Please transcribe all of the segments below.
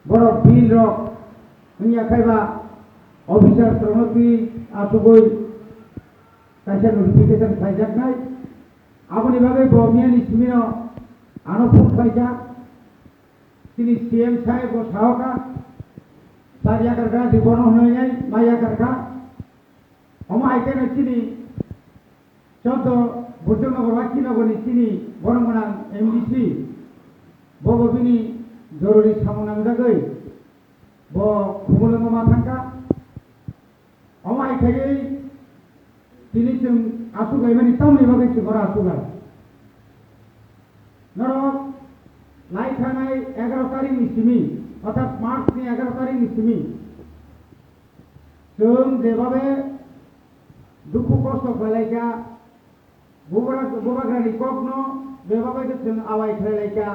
borok bill rok hingga kaiba officer terhormat asugoi kaisa notification khaijak nai aboni bagai bomian ismino ano phone khaijak tini CM sai bo sahoka saria karka dibono hoyai maya karka oma aitena tini contoh Bojonegoro Wakinogoni tini borongona MDC bobo bini jorori samunang jagai bo khumulungo mathangka oma aitai tini chung asugai mani tamni bagai chugora asugai norok লাইখানায় 11 তারিখ নিশ্চিমি অর্থাৎ March নি 11 তারিখ নিশ্চিমি जों যেভাবে দুঃখ কষ্ট ফেলাইকা বুবাগ্রানি কখনো যেভাবে जों আওয়াই ফেলাইকা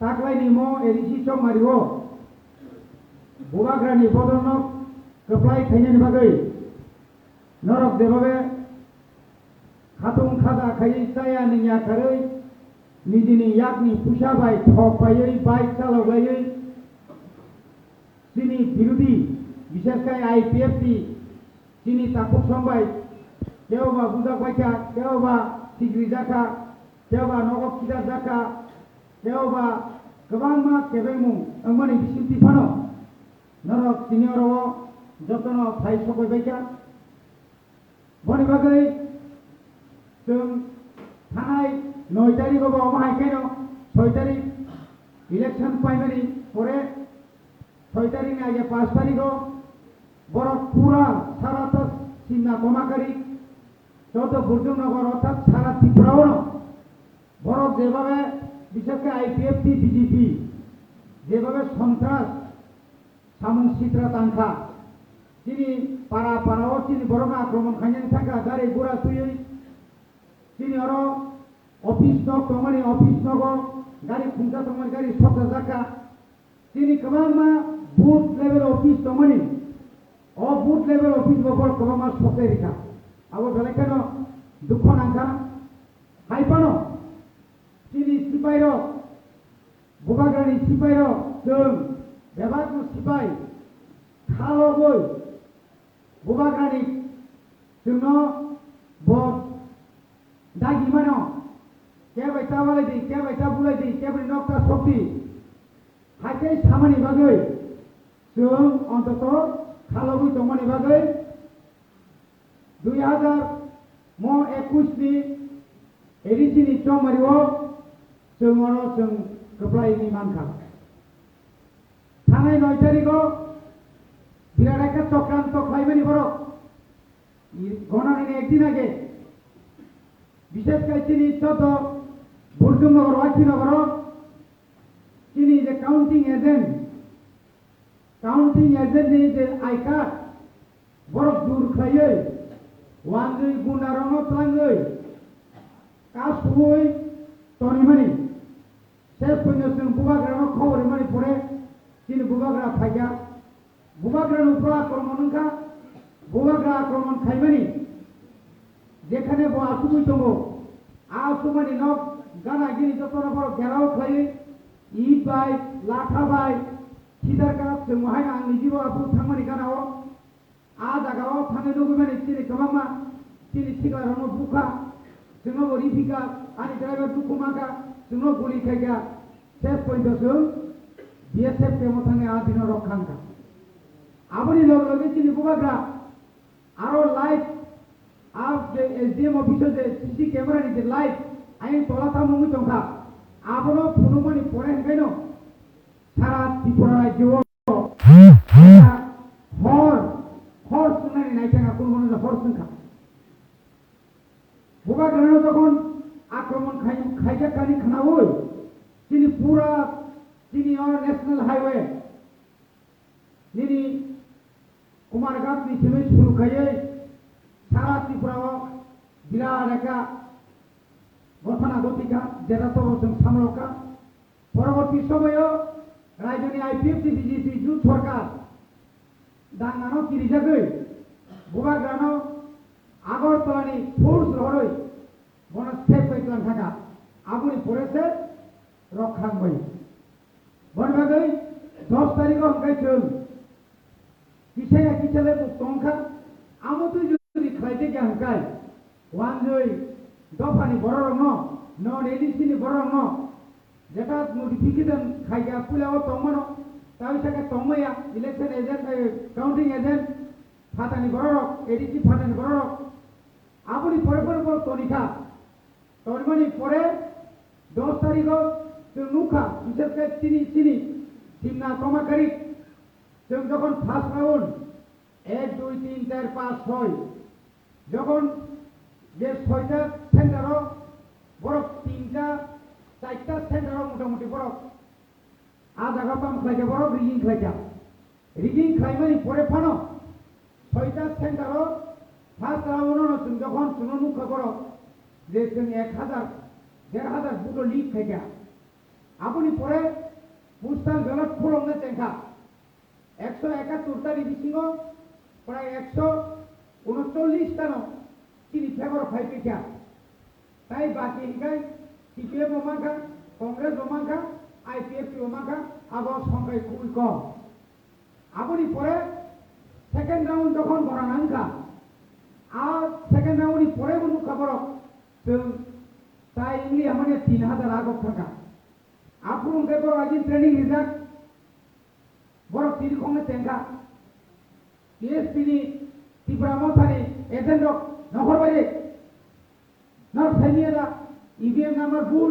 তাকলাই নিমো এরিসি সব মারিও বুবাগ্রানি বদনক কপ্লাই খাইনানি বাগৈ নরক যেভাবে খাতুন খাদা খাই চায়া নিয়া খারৈ Nijini yakni pusabai thopayai baik chalogayai sini birudi biseskai IPFT sini takut sambai keoba budak baca keoba sigri jaka keoba nogok kita jaka keoba kebangma kebemu amani bisinti pano norok sini oro jotono thai sokoi baca boni bagai जों थानाय 9 तारिख अब अमा हाइकेनो 6 तारिख election primary परे 6 तारिख ने आगे 5 तारिख बरफ पूरा सारा तक सीमा कमाकारी चौदह बोजनगर अर्थात सारा त्रिपुराओ बरफ যেভাবে বিশেষ করে IPFT BJP যেভাবে সন্ত্রাস সামন সিত্রা তাঙ্কা তিনি পাড়া পাড়াও তিনি বড় আক্রমণ খাইনি থাকা গাড়ি ঘোড়া তুই তিনি আরো অফিস নক তোমার অফিস নগ গাড়ি খুঁজা তোমার গাড়ি সপ্তাহ জাকা তিনি কমামা বুথ লেভেল অফিস তোমার ও বুথ লেভেল অফিস বকর কমামা সপ্তাহে রেখা আবার বেলা কেন দুঃখ নাঙ্কা হাইপানো তিনি সিপাইর বুবাগ্রানি সিপাইর जों বেবাগ্র সিপাই খালগৈ বুবাগ্রানি जोंनो बस दागि मानो क्या बैठा वाले दी क्या बैठा बुलाई दी क्या बड़ी नौका शक्ति हाथे सामानी बागै जों अंतत खालगु तमानी बागै 2021 नि एडिसिनि चमारिओ जों अरो जों कप्लाइनि मानखा थानाय 9 तारिखो बिराट একটা চক্রান্ত খাইবেনি বড় গণনানি একদিন আগে বিশেষ করে তিনি চত बोजनगर वाकिनगर তিনি যে কাউন্টিং এজেন্ট नि যে आई कार्ड बरफ दूर खायै वांगै गुनारनो त्रांगै कासुय तनिमानि से फैनोसों बुबाग्रानो खबरमानि परे তিনি बुबाग्रा फाइगा बुबाग्रानो उपरा आक्रमणखा बुबाग्रा आक्रमण खाइमानि যেখানে বো আসুবই দङ आसुमानि नक गाना गिनी जतन बड़ घेराव खाई ईद बाय लाखा बाय सिदार का जों महाय आं निजिबो आबु थांमानि गानाव आ जागाव थांनो लुगैमानि तिनि गोबांमा तिनि सिगारावनो बुखा जोंनो रिफिका आनि ड्राइभार दुखुमाका जोंनो गुलि खायगा सेफ पइन्टसो BSF के मथांगे आ दिनो रखांका आबनि लगे लगे तिनि बुबाग्रा आरो लाइट आप जे SDM ऑफिसर जे CC कैमरा नि जे लाइट आइन तलाता मुंगु तंखा आबनो फुनुमानि परे हेंगाइनो सारा त्रिपुरा राज्यो हर सुनानि नाइथाङा कोन कोन हर सुनखा बुबाग्रानो तखन आक्रमण खाइजाकानि खानावै तिनि पूरा तिनि और नेशनल हाईवे निनि कुमारघाट नि थिमै सुरुखायै सारा त्रिपुराओ बिराट एका घटना घटिका जेटा तो जों सामलका परवर्ती समयो राज्यनि IPFT BJP जुट सरकार दांगानो किरिजागै बुबाग्रानो आगरतलानि फोर्स रहरै बन स्टेप पैतलान थाका आबुनि फरेसे रखांबाय बनबागै 10 তারিখও হংকাই जों किसाया किसाले मुक्तंखा आमोतु जुदि खाइते क्या हंकाय वानजय दफानि बररंग नन एडिसिनि बररंग जेटा नोटिफिकेशन खाइया पुलाव तंगमनो ताविसाके तंगमया इलेक्शन एजेंट काउंटिंग एजेंट फाटानि बररक एडिसि फाटानि बररक आपुनि परे परे तनिखा तनिमानि परे 10 तारिखआव जों नुखा बिसोरके चिनि सिमना तमाकारि जों যখন ফার্স্ট রাউন্ড 1 2 3 4 5 6 যখন যে 6টা সেন্টারও বরফ 3টা 4টা সেন্টারও মোটামুটি বরফ আধা পাম খাইতে বরফ রিগিং খাইমানি পরে ফানো 6টা সেন্টারও ফার্স্ট রাউন্ডও जों যখন শুনুনুখা বরফ যে जों 1000 বুটো লিড খাইয়া আপনি পরে পুস্তান জলত ফুলংনে চেঙ্কা 171 বিসিঙো প্রায় 139 টানো চিনি ফেভার ফাইপিকা তাই বাকি হিকাই সিপিএম ওমাখা কংগ্রেস ওমাখা আইপিএফটি ওমাখা আবার সংখ্যায় খুবই কম আপনি পরে সেকেন্ড রাউন্ড যখন ভরা নাঙ্কা আর সেকেন্ড রাউন্ডই পরে কোনো খবর তাই ইংলি আমাদের 3000 আগত থাকা আপনি কেবল আজ ট্রেনিং রিজাল্ট বরফ তিরি খংনে চেঙ্গা টিএসপিনি ত্রিপুরা মথানি এজেন্টক নহর বাইরে নর সাইনিয়েরা ইভিএম নাম্বার ভুল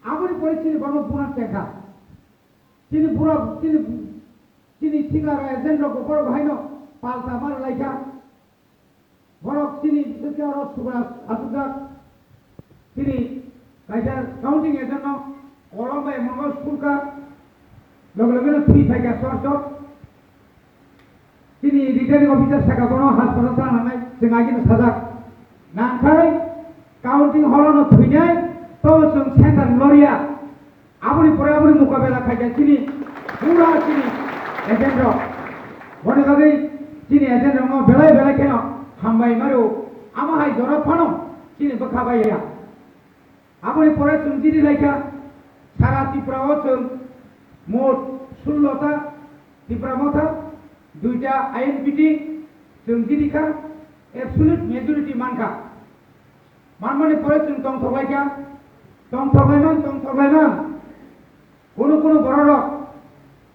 আপনি পরিস্থিতি বড় পুনার চেঙ্গা তিনি পুরো তিনি সিঙ্গার এজেন্টক বড় ভাইন পাল্টা মার লাইকা বরফ তিনি বিশেষ করে সুব্রাস আসুদা তিনি কাইজার কাউন্টিং এজেন্ট কলম্বাই মঙ্গল স্কুলকা লগে লগে থ্রি ফাইকা সরসর তিনি রিটার্নিং অফিসার শাখা কোনো হাসপাতাল চালানাय जों आगिनो साजाक नांखाय काउंटिं हलनो थैनाय तो जों सेन्टार लरिया आबुनि परे आबुनि मुकाबेला खाइया चिनि पुरा चिनि एजेंट बने गई चिनि एजेंट नो बेलाय बेलाय केनो हामबाय मारो आमा हाय जरा फानो चिनि बखाबाया आबुनि परे जों दिरि लायका सारा त्रिपुराव जों मोट 16টা ত্রিপুরা মথা 2টা আইএনপিটি जों दिरिखा एबसुलुट मेजरिटी मानका मानमाने परे जों तंथबायमान कोनो बररक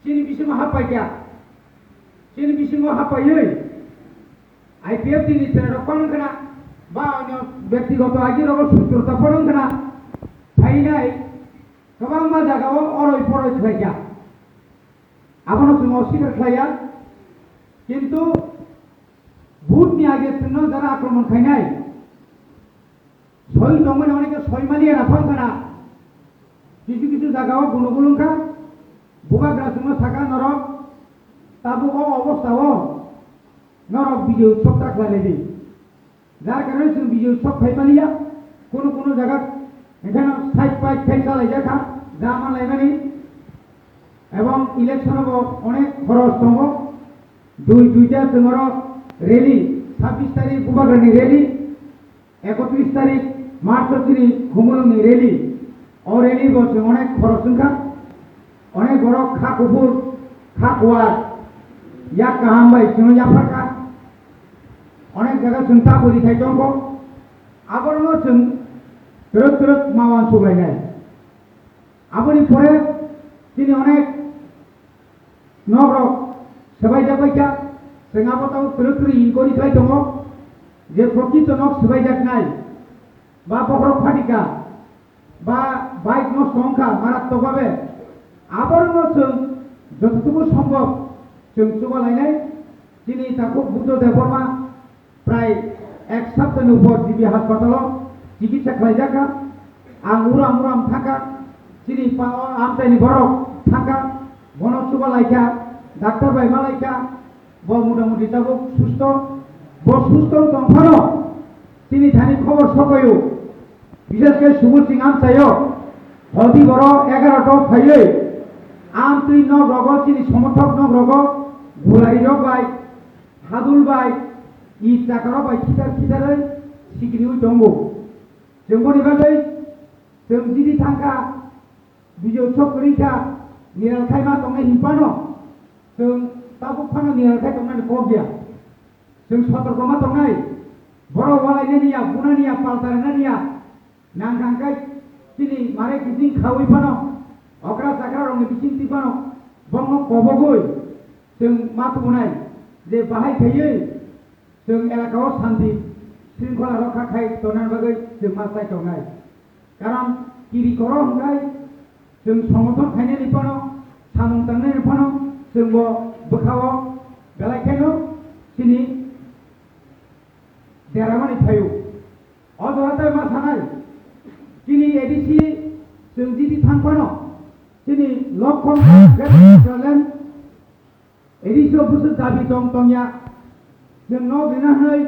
चिनि बिसिम हापायका चिनि बिसिम हापायै आईपीएफटी नि सेनेटक पनंखना बा अन्य व्यक्तिगत आगिरग सूत्रता पनंखना फाइनाय गोबां मा जागाव अरय परय खाइया आपनो जों अस्वीकार खाइया किन्तु भूतनि आगे जोंनो जारा आक्रमण खाइनाय सय दंमोन अनेके सयमालिया राफांखाना किछु जागाव गुलुगुलुंखा बुगाग्रा जोंनो थाका नरक ताबुक अवस्थाव नरक बिजय उत्सव ताख्लायलायदि जार कारणे जों बिजय उत्सव खाइमालिया कोनो जागा एखाने साइड बाइक खाइसालायजाखा जामा लायनानै এবং ইলেকশনও অনেক খরচ দङ দুইটা जोंर রেলি 26 তারিখ বুবাগ্রানি রেলি 31 তারিখ মার্চনি ঘুমুলুনি রেলি ও রেলি বসে অনেক খরচ সংখ্যা অনেক বড় খাকুপুর খাকুয়ার ইয়া কাহামবাই जों याफारका অনেক জায়গা जों ताबुरि थाइ दङ आबरनो जों तरत मावान सबायनाय आबुनि परे তিনি অনেক নগরক সবাইজাবাইকা जों आबादाव तरत इनकवारि खालाय दङ যে প্রকৃত নক সবাইজাক নাই বা বহরক ফাটিকা বা বাইক নষ্ট সংখ্যা মারাত্মকভাবে আবরণ जों যতটুকু সম্ভব जों চুবালাইনাय তিনি তাকে বুদ্ধদেব বর্মা প্রায় এক সপ্তাহের উপর জিবি হাসপাতাল চিকিৎসা খালাইজাকা आं उराम थाका चिनि आमतायनि बरफ थाका गणक चुबालायका डाक्टर बाय मालायका ब मोटामुटी ताबो सुस्थ दंफानो चिनि थानि खबर सकायो बिसेसके सुबुल सिंह आमसायो हल्दी बर 11टा फाइयै आमतुई नग्रग चिनि समर्थक नग्रग गुलाइरक बाय हादुल बाय इ जाकार बाय खिदारै सिगिरिउ दंगो जों बनि बागै जों जिदि थांखा बिजय उत्सव करिखा निरालखाय मा दंनाय हिंपानो जों ताबुक फानो निरालखाय दंनाय कगिया जों सतर्क मा दंनाय बर' वालायनानिया बुनानिया पालतारनानिया नांगांखाय दिनै मारे गिदिं खावै फानो अग्रा जाग्रा रंनि बिथिं तिपानो बंग कबगै जों मा बुंनाय जे बाहाय थायो जों एलाकायाव शान्ति शृंखला रक्षा खाय दनार बागै जों मा सायख'नाय कारण किरि कर' होननाय जों संगठन खायनाय लिपानो सामुं थांनाय लिपानो जोंबो बोखावो बेलायखायनो दिनै देरहामानि थायो अजहाथाय मा सानाय दिनै एडिसि जों जुदि थांफानो दिनै लक्षण एडिसि बोसोर दाबि दं दंया जों न' बिनानै